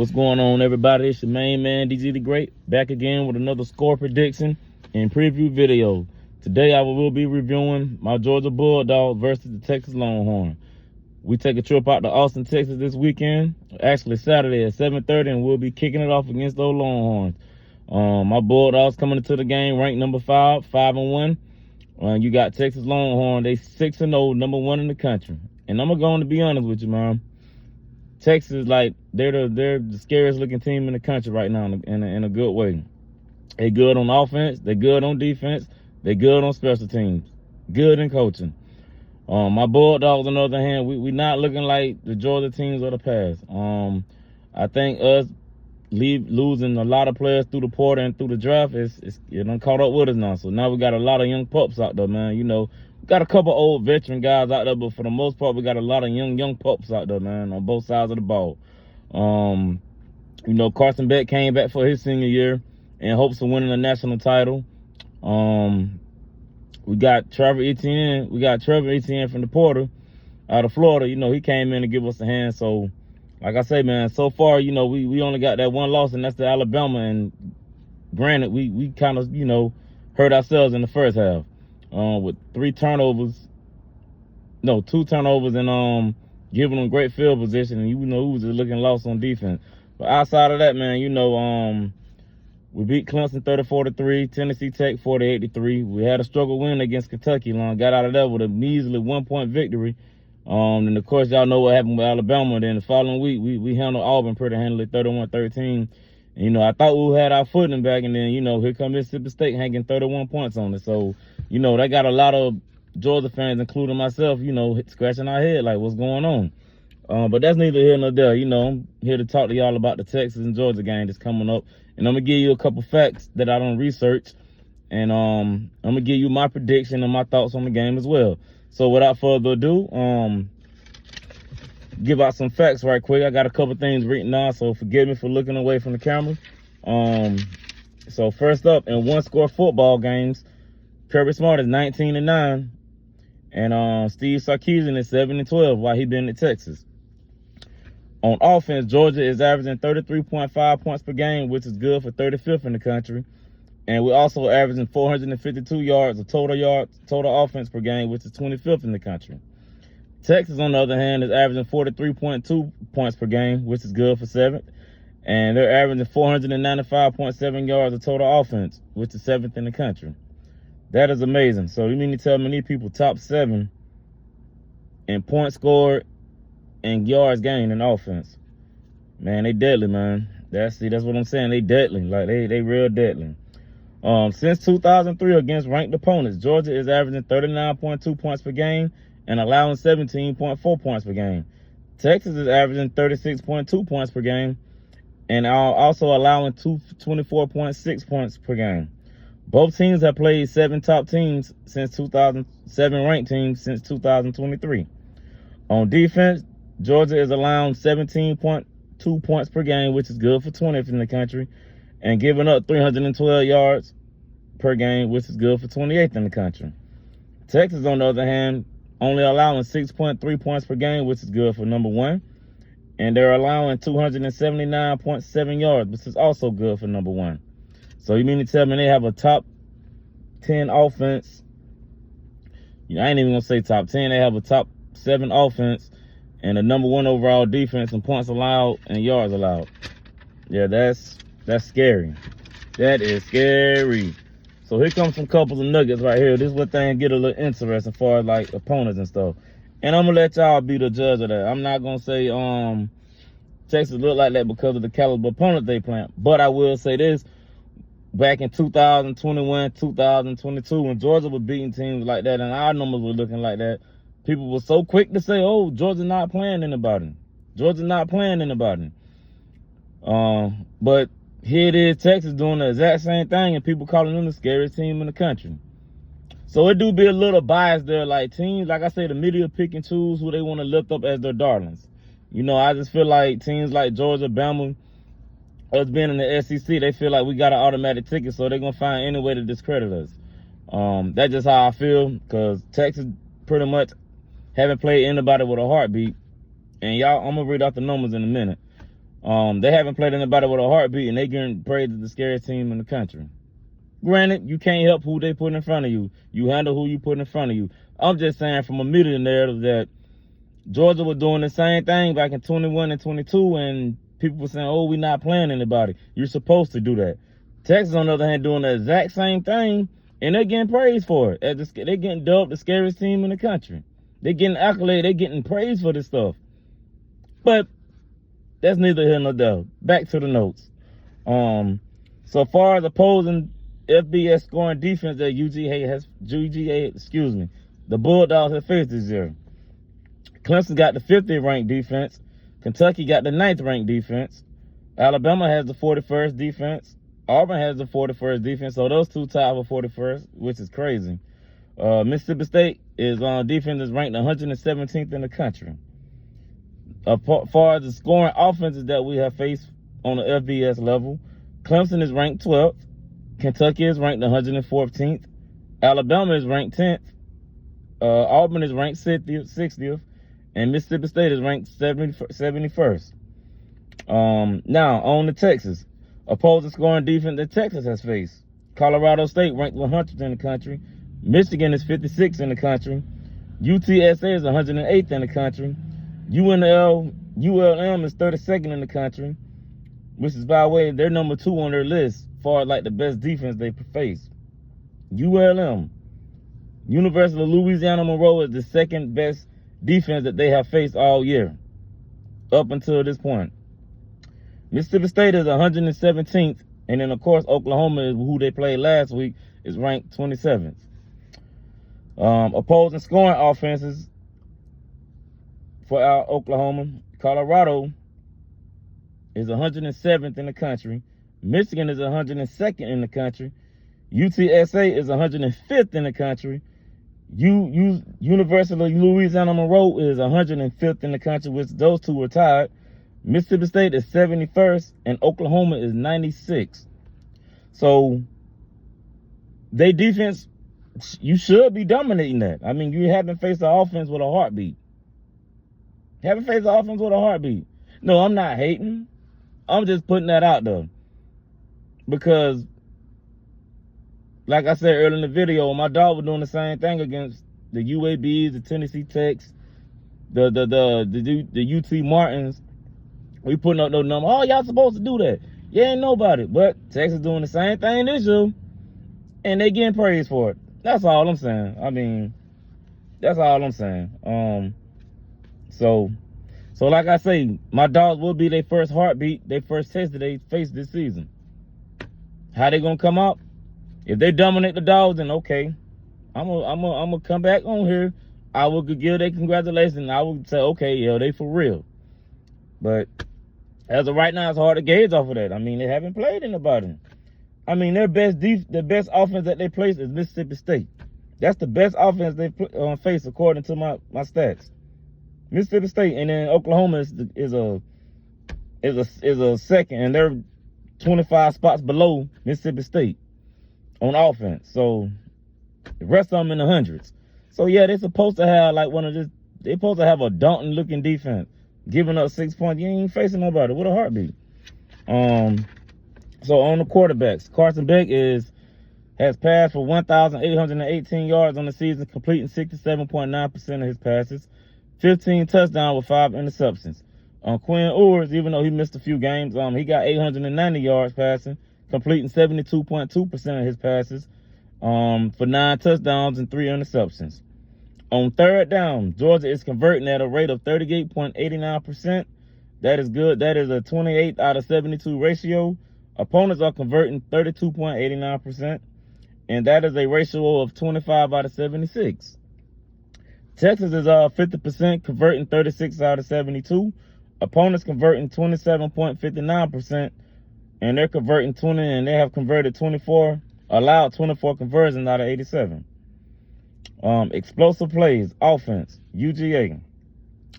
What's going on, everybody? It's your main man, DG the Great, back again with another score prediction and preview video. Today, I will be reviewing my Georgia Bulldogs versus the Texas Longhorns. We take a trip out to Austin, Texas this weekend, actually Saturday at 7:30, and we'll be kicking it off against those Longhorns. My Bulldogs coming into the game ranked number 5-1. You got Texas Longhorns, they 6-0, number 1 in the country. And I'm going to be honest with you, man. Texas, like, they're the scariest looking team in the country right now in a good way. They good on offense, they good on defense, they good on special teams, good in coaching. My Bulldogs, on the other hand, we not looking like the Georgia teams of the past. I think us losing a lot of players through the portal and through the draft it done caught up with us now. So now we got a lot of young pups out there, man. You know, we got a couple old veteran guys out there, but for the most part, we got a lot of young pups out there, man, on both sides of the ball. You know, Carson Beck came back for his senior year in hopes of winning a national title. We got Trevor Etienne from the portal out of Florida. You know, he came in to give us a hand. So, like I say, man, so far, you know, we only got that one loss, and that's to Alabama. And granted, we kind of, you know, hurt ourselves in the first half with 2 turnovers and giving them great field position. And, you know, we was just looking lost on defense. But outside of that, man, you know, we beat Clemson 34-3, Tennessee Tech 40-83. We had a struggle win against Kentucky. Got out of that with a measly 1-point victory. And of course, y'all know what happened with Alabama. And then the following week, we handled Auburn pretty handily, 31-13. And, you know, I thought we had our footing back, and then, you know, here come Mississippi State hanging 31 points on it. So, you know, that got a lot of Georgia fans, including myself, you know, scratching our head like, what's going on? But that's neither here nor there. You know, I'm here to talk to y'all about the Texas and Georgia game that's coming up. And I'm going to give you a couple facts that I don't research. And I'm going to give you my prediction and my thoughts on the game as well. So without further ado, give out some facts right quick. I got a couple things written down, so forgive me for looking away from the camera. So first up, in one-score football games, Kirby Smart is 19-9. And Steve Sarkisian is 7-12 while he been at Texas. On offense, Georgia is averaging 33.5 points per game, which is good for 35th in the country. And we're also averaging 452 yards of total offense per game, which is 25th in the country. Texas, on the other hand, is averaging 43.2 points per game, which is good for 7th. And they're averaging 495.7 yards of total offense, which is 7th in the country. That is amazing. So you mean to tell me these people top 7 in points scored and yards gained in offense? Man, they deadly, man. That's what I'm saying. They deadly. Like, they real deadly. Since 2003 against ranked opponents, Georgia is averaging 39.2 points per game and allowing 17.4 points per game. Texas is averaging 36.2 points per game and also allowing 24.6 points per game. Both teams have played 7 top teams since 2007, ranked teams since 2023. On defense, Georgia is allowing 17.2 points per game, which is good for 20th in the country, and giving up 312 yards per game, which is good for 28th in the country. Texas, on the other hand, only allowing 6.3 points per game, which is good for number 1. And they're allowing 279.7 yards, which is also good for number 1. So you mean to tell me they have a top 10 offense? You know, I ain't even going to say top 10. They have a top 7 offense and a number 1 overall defense in points allowed and yards allowed. Yeah, that's scary. That is scary. So here comes some couples of nuggets right here. This is what things get a little interesting as far as like opponents and stuff. And I'm gonna let y'all be the judge of that. I'm not gonna say Texas look like that because of the caliber opponent they playing. But I will say this: back in 2021, 2022, when Georgia was beating teams like that and our numbers were looking like that, people were so quick to say, "Oh, Georgia not playing anybody. Georgia not playing anybody." But here it is, Texas doing the exact same thing, and people calling them the scariest team in the country. So it do be a little bias there. Like teams, like I say, the media pick and choose who they want to lift up as their darlings. You know, I just feel like teams like Georgia, Bama, us being in the SEC, they feel like we got an automatic ticket, so they're going to find any way to discredit us. That's just how I feel, because Texas pretty much haven't played anybody with a heartbeat. And y'all, I'm going to read out the numbers in a minute. They haven't played anybody with a heartbeat, and they getting praised as the scariest team in the country. Granted, you can't help who they put in front of you. You handle who you put in front of you. I'm just saying from a media narrative that Georgia was doing the same thing back in 21 and 22, and people were saying, oh, we're not playing anybody. You're supposed to do that. Texas, on the other hand, doing the exact same thing, and they're getting praised for it. They're getting dubbed the scariest team in the country. They're getting accolades. They're getting praised for this stuff. But that's neither here nor there. Back to the notes. So far as opposing FBS scoring defense that the Bulldogs have faced this year. Clemson got the 50th ranked defense. Kentucky got the 9th ranked defense. Alabama has the 41st defense. Auburn has the 41st defense. So those two tie for 41st, which is crazy. Mississippi State is on defense is ranked 117th in the country. As far as the scoring offenses that we have faced on the FBS level, Clemson is ranked 12th. Kentucky is ranked 114th. Alabama is ranked 10th. Auburn is ranked 60th. And Mississippi State is ranked 71st. Now, on to Texas. Opposing scoring defense that Texas has faced. Colorado State ranked 100th in the country. Michigan is 56th in the country. UTSA is 108th in the country. ULM is 32nd in the country, which is, by the way, they're number 2 on their list far like the best defense they faced. ULM, University of Louisiana Monroe, is the second best defense that they have faced all year, up until this point. Mississippi State is 117th, and then, of course, Oklahoma, who they played last week, is ranked 27th. Opposing scoring offenses for our Oklahoma, Colorado is 107th in the country. Michigan is 102nd in the country. UTSA is 105th in the country. University of Louisiana Monroe is 105th in the country, which those two are tied. Mississippi State is 71st, and Oklahoma is 96th. So, their defense, you should be dominating that. I mean, you haven't faced an offense with a heartbeat. No, I'm not hating. I'm just putting that out there. Because, like I said earlier in the video, my dog was doing the same thing against the UABs, the Tennessee Techs, the UT Martins. We putting up no number. Oh, y'all supposed to do that. You ain't nobody. But Texas doing the same thing this year, and they getting praised for it. That's all I'm saying. I mean, that's all I'm saying. So like I say, my dogs will be their first heartbeat, their first test that they face this season. How they gonna come out? If they dominate the Dogs, then okay. I'm gonna come back on here. I will give their congratulations. I will say, okay, yeah, they for real. But as of right now, it's hard to gauge off of that. I mean, they haven't played anybody. I mean, the best offense that they place is Mississippi State. That's the best offense they face according to my stats. Mississippi State, and then Oklahoma is a second, and they're 25 spots below Mississippi State on offense. So the rest of them in the hundreds. So yeah, they're supposed to have like they're supposed to have a daunting looking defense. Giving up 6 points, you ain't facing nobody with a heartbeat. So on the quarterbacks, Carson Beck has passed for 1,818 yards on the season, completing 67.9% of his passes, 15 touchdowns with 5 interceptions. Quinn Ewers, even though he missed a few games, he got 890 yards passing, completing 72.2% of his passes, for 9 touchdowns and 3 interceptions. On third down, Georgia is converting at a rate of 38.89%. That is good. That is a 28 out of 72 ratio. Opponents are converting 32.89%, and that is a ratio of 25 out of 76. Texas is 50%, converting 36 out of 72. Opponents converting 27.59%, and they're converting 20, and they have converted allowed 24 conversions out of 87. Explosive plays, offense, UGA.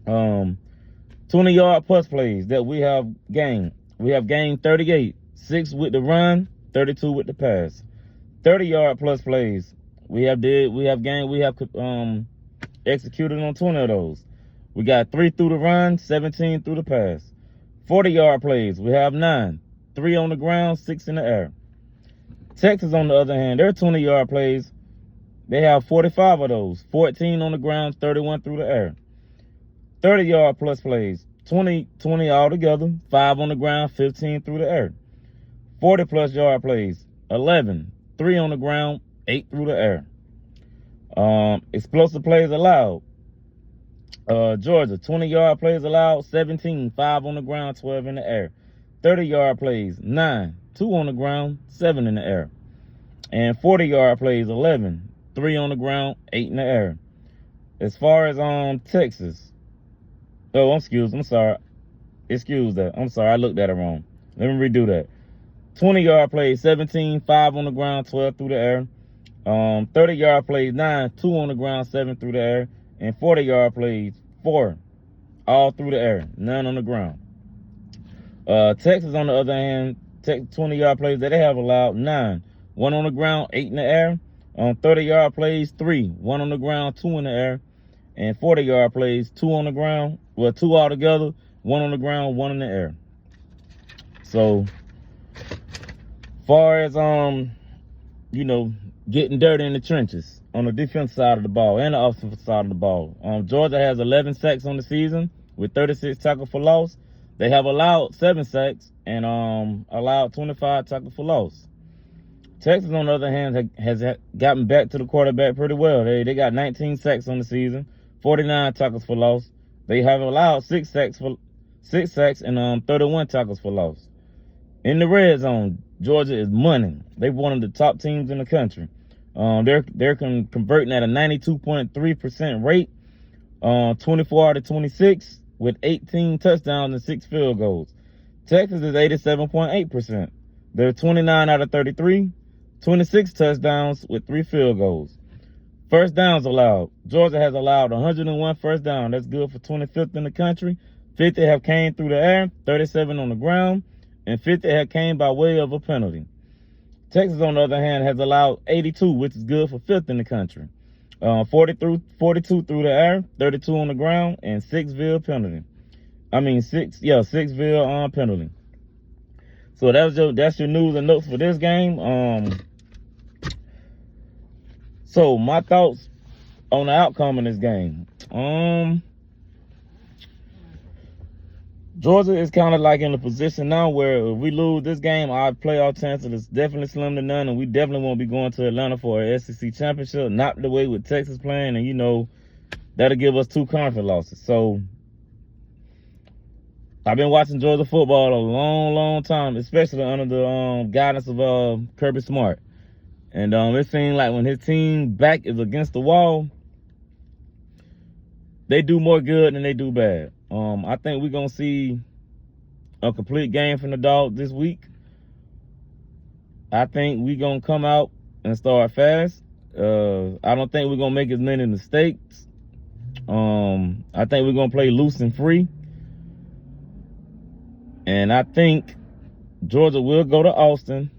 20-yard plus plays that we have gained. We have gained 38, 6 with the run, 32 with the pass. 30-yard plus plays. We have executed on 20 of those. We got 3 through the run, 17 through the pass. 40-yard plays, we have 9. 3 on the ground, 6 in the air. Texas, on the other hand, their 20-yard plays, they have 45 of those. 14 on the ground, 31 through the air. 30-yard plus plays, 20 altogether. 5 on the ground, 15 through the air. 40-plus yard plays, 11. 3 on the ground, 8 through the air. Explosive plays allowed. Georgia, 20-yard plays allowed, 17. 5 on the ground, 12 in the air. 30-yard plays, 9. 2 on the ground, 7 in the air. And 40-yard plays, 11. 3 on the ground, 8 in the air. As far as Texas, excuse that. I'm sorry, I looked at it wrong. Let me redo that. 20-yard plays, 17. 5 on the ground, 12 through the air. 30-yard plays, 9. 2 on the ground, 7 through the air. And 40-yard plays, 4. All through the air, none on the ground. Texas, on the other hand, 20-yard plays that they have allowed, 9. 1 on the ground, 8 in the air. 30-yard plays, 3. 1 on the ground, 2 in the air. And 40-yard plays, 2 on the ground. 2 altogether. 1 on the ground, 1 in the air. So, far as getting dirty in the trenches on the defense side of the ball and the offensive side of the ball. Georgia has 11 sacks on the season with 36 tackles for loss. They have allowed 7 sacks and allowed 25 tackles for loss. Texas, on the other hand, has gotten back to the quarterback pretty well. They got 19 sacks on the season, 49 tackles for loss. They have allowed 6 sacks and 31 tackles for loss. In the red zone, Georgia is money. They're one of the top teams in the country. They're converting at a 92.3% rate, 24 out of 26 with 18 touchdowns and 6 field goals. Texas is 87.8%. They're 29 out of 33, 26 touchdowns with 3 field goals. First downs allowed. Georgia has allowed 101 first down. That's good for 25th in the country. 50 have came through the air, 37 on the ground, and 50 have came by way of a penalty. Texas, on the other hand, has allowed 82, which is good for 5th in the country. 42 through the air, 32 on the ground, and 6 VIL penalty. 6 VIL penalty. So that's your news and notes for this game. So my thoughts on the outcome of this game. Georgia is kind of like in a position now where if we lose this game, our playoff chances is definitely slim to none, and we definitely won't be going to Atlanta for an SEC championship. Not the way with Texas playing, and that'll give us 2 conference losses. So I've been watching Georgia football a long, long time, especially under the guidance of Kirby Smart. And it seems like when his team back is against the wall, they do more good than they do bad. I think we're going to see a complete game from the Dogs this week. I think we're going to come out and start fast. I don't think we're going to make as many mistakes. I think we're going to play loose and free. And I think Georgia will go to Austin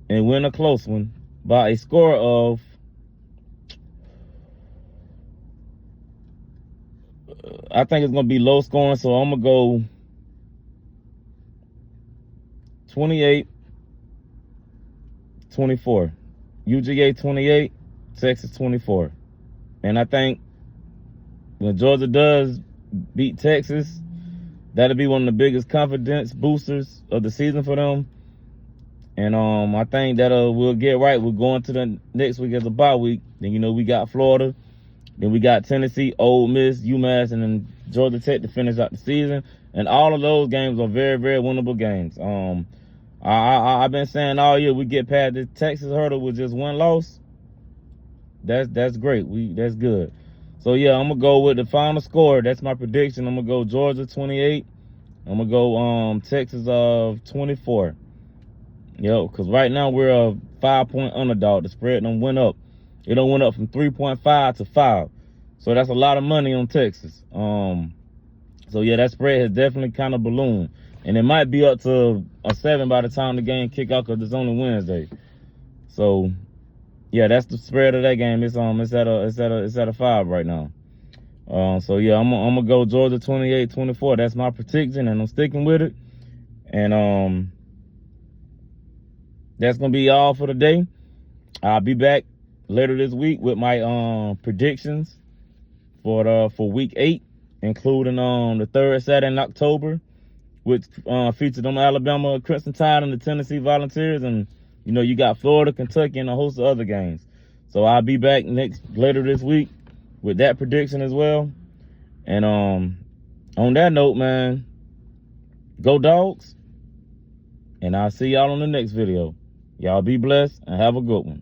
and win a close one by a score of I think it's going to be low scoring, so I'm going to go 28-24. UGA 28, Texas 24. And I think when Georgia does beat Texas, that'll be one of the biggest confidence boosters of the season for them. And I think that we'll get right. We're going to the next week as a bye week. Then, we got Florida. Then we got Tennessee, Ole Miss, UMass, and then Georgia Tech to finish out the season. And all of those games are very, very winnable games. I've been saying all year we get past the Texas hurdle with just 1 loss. That's great. That's good. So, yeah, I'm going to go with the final score. That's my prediction. I'm going to go Georgia 28. I'm going to go Texas 24. Because right now we're a 5-point underdog. The spread done went up. It done went up from 3.5 to 5. So that's a lot of money on Texas. So, yeah, that spread has definitely kind of ballooned. And it might be up to a 7 by the time the game kick off because it's only Wednesday. So, yeah, that's the spread of that game. It's at a 5 right now. So yeah, I'm gonna go Georgia 28-24. That's my prediction, and I'm sticking with it. And that's gonna be all for today. I'll be back later this week with my predictions for week 8, including the third Saturday in October, which featured them Alabama Crimson Tide and the Tennessee Volunteers, and you know you got Florida, Kentucky, and a host of other games. So I'll be back later this week with that prediction as well. And on that note, man, go Dogs, and I'll see y'all on the next video. Y'all be blessed and have a good one.